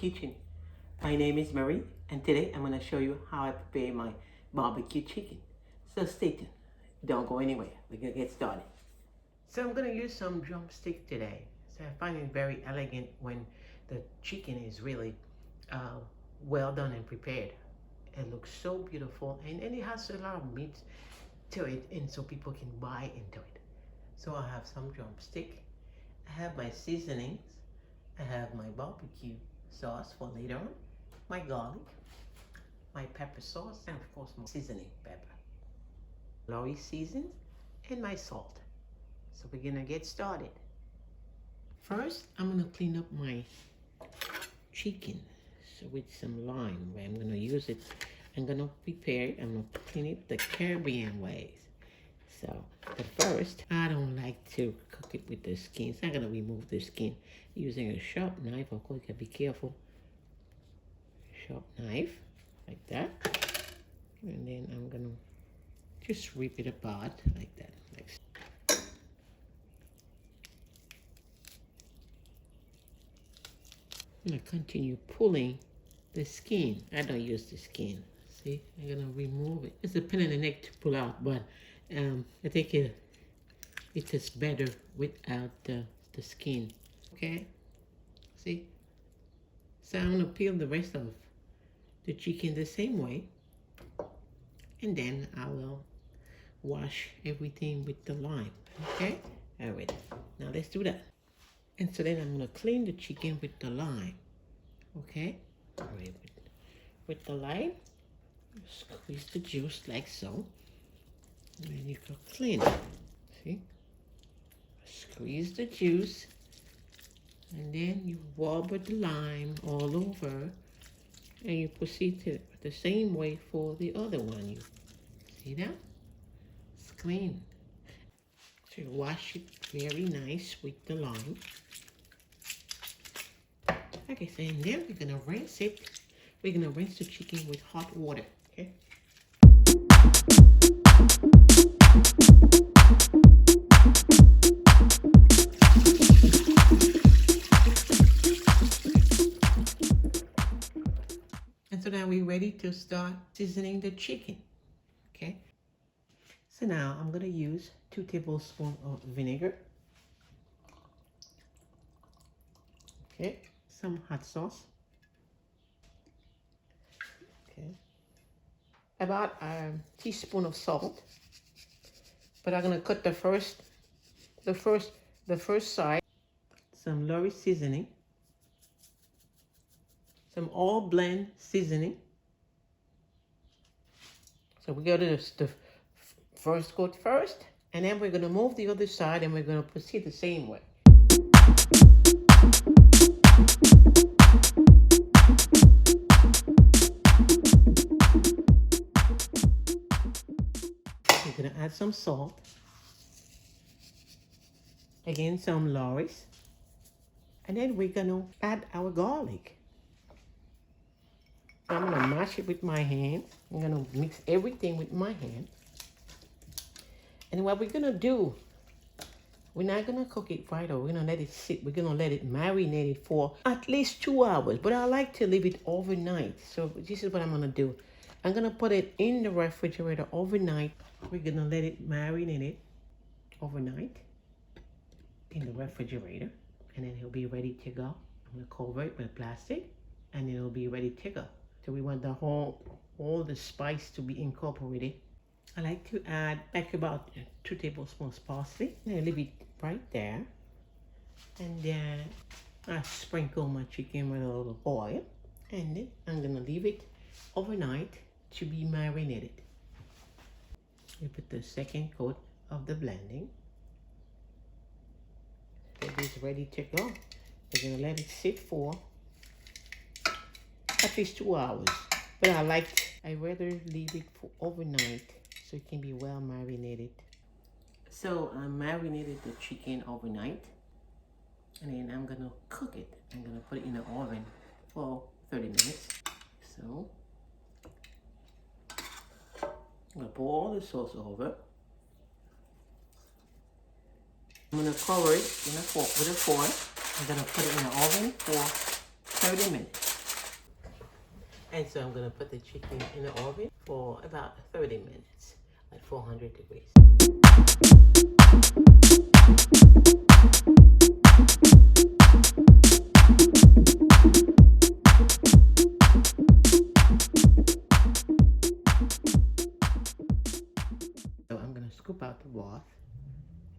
kitchen. My name is Marie, and today I'm going to show you how I prepare my barbecue chicken. So stay tuned. Don't go anywhere. We're going to get started. So I'm going to use some drumstick today. So I find it very elegant when the chicken is really well done and prepared. It looks so beautiful, and it has a lot of meat to it, and so people can bite into it. So I have some drumstick. I have my seasonings. I have my barbecue sauce for later on, my garlic, my pepper sauce, and of course my seasoning pepper, Laury seasons, and my salt. So we're gonna get started. First, I'm gonna clean up my chicken. So with some lime, where I'm gonna use it, I'm gonna prepare it, I'm gonna clean it the Caribbean ways. So, but first, I don't like to cook it with the skin, so I'm gonna remove the skin using a sharp knife. Of course, you gotta be careful. Sharp knife, like that. And then I'm gonna just rip it apart like that. I'm gonna continue pulling the skin. I don't use the skin. See, I'm gonna remove it. It's a pain in the neck to pull out, but I think it tastes better without the skin. Okay, see? So I'm gonna peel the rest of the chicken the same way, and then I will wash everything with the lime. Okay, all right, now let's do that. And so then I'm gonna clean the chicken with the lime. Okay, all right, with the lime, squeeze the juice like so, and then you can clean it. See, squeeze the juice, and then you rub the lime all over, and you proceed to the same way for the other one. You see that? It's clean. So you wash it very nice with the lime. Okay, so and then we're gonna rinse it. We're gonna rinse the chicken with hot water. Okay. And so now we're ready to start seasoning the chicken. Okay. So now I'm gonna use 2 tablespoons of vinegar. Okay. Some hot sauce. Okay. About a teaspoon of salt. But I'm gonna cut the first side. Some Laury seasoning. Some all blend seasoning. So we go to the first coat first, and then we're gonna move the other side, and we're gonna proceed the same way. We're gonna add some salt. Again, some Laury's. And then we're gonna add our garlic. I'm gonna mash it with my hand. I'm gonna mix everything with my hand. And what we're gonna do, we're not gonna cook it right away. We're gonna let it sit. We're gonna let it marinate it for at least 2 hours. But I like to leave it overnight. So this is what I'm gonna do. I'm gonna put it in the refrigerator overnight. We're gonna let it marinate it overnight in the refrigerator. And then it'll be ready to go. I'm gonna cover it with plastic, and it'll be ready to go. So we want all the spice to be incorporated. I like to add like about 2 tablespoons parsley. And I leave it right there. And then I sprinkle my chicken with a little oil. And then I'm gonna leave it overnight to be marinated. We put the second coat of the blending. It is ready to go. We're gonna let it sit for at least 2 hours. But I rather leave it for overnight so it can be well marinated. So I marinated the chicken overnight, and then I'm gonna cook it. I'm gonna put it in the oven for 30 minutes. So I'm gonna pour all the sauce over. I'm gonna cover it with a foil. I'm gonna put it in the oven for 30 minutes. And so I'm gonna put the chicken in the oven for about 30 minutes at 400 degrees. So I'm gonna scoop out the broth,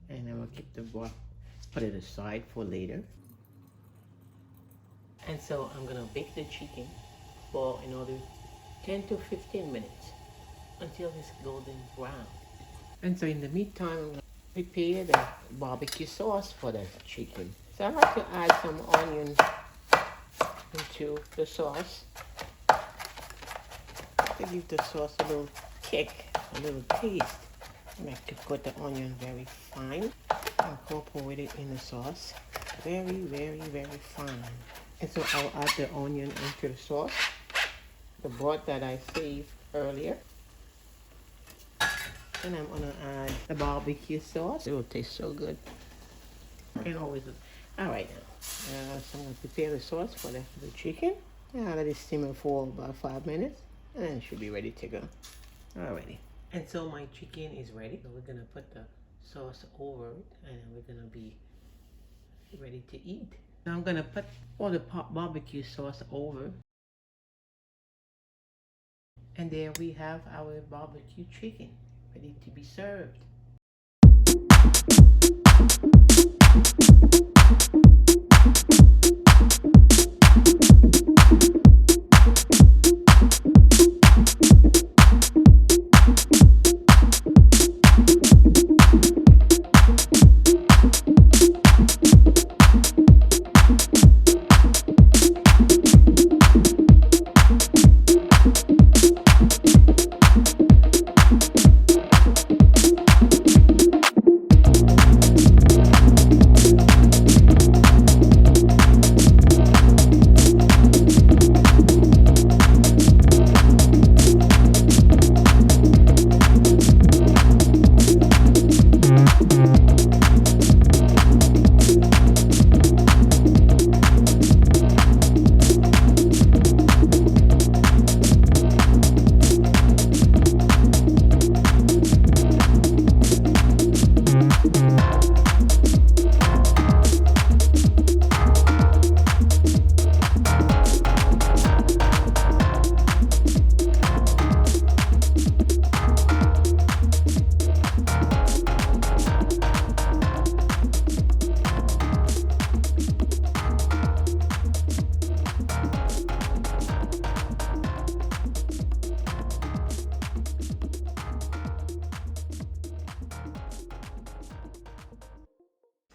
and I will keep the broth, put it aside for later. And so I'm gonna bake the chicken for another 10 to 15 minutes until it's golden brown. And so in the meantime, I'm gonna prepare the barbecue sauce for the chicken. So I like to add some onion into the sauce to give the sauce a little kick, a little taste. I like to cut the onion very fine and incorporate it in the sauce. Very, very, very fine. And so I'll add the onion into the sauce, the broth that I saved earlier. And I'm gonna add the barbecue sauce. It will taste so good. And always, all right now. So I'm gonna prepare the sauce for the chicken. Let it simmer for about 5 minutes, and then it should be ready to go. Alrighty. And so my chicken is ready. So we're gonna put the sauce over it, and we're gonna be ready to eat. Now I'm gonna put all the barbecue sauce over. And there we have our barbecue chicken ready to be served.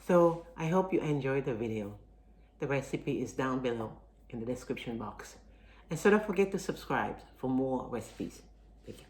So I hope you enjoyed the video. The recipe is down below in the description box. And so don't forget to subscribe for more recipes. Thank you.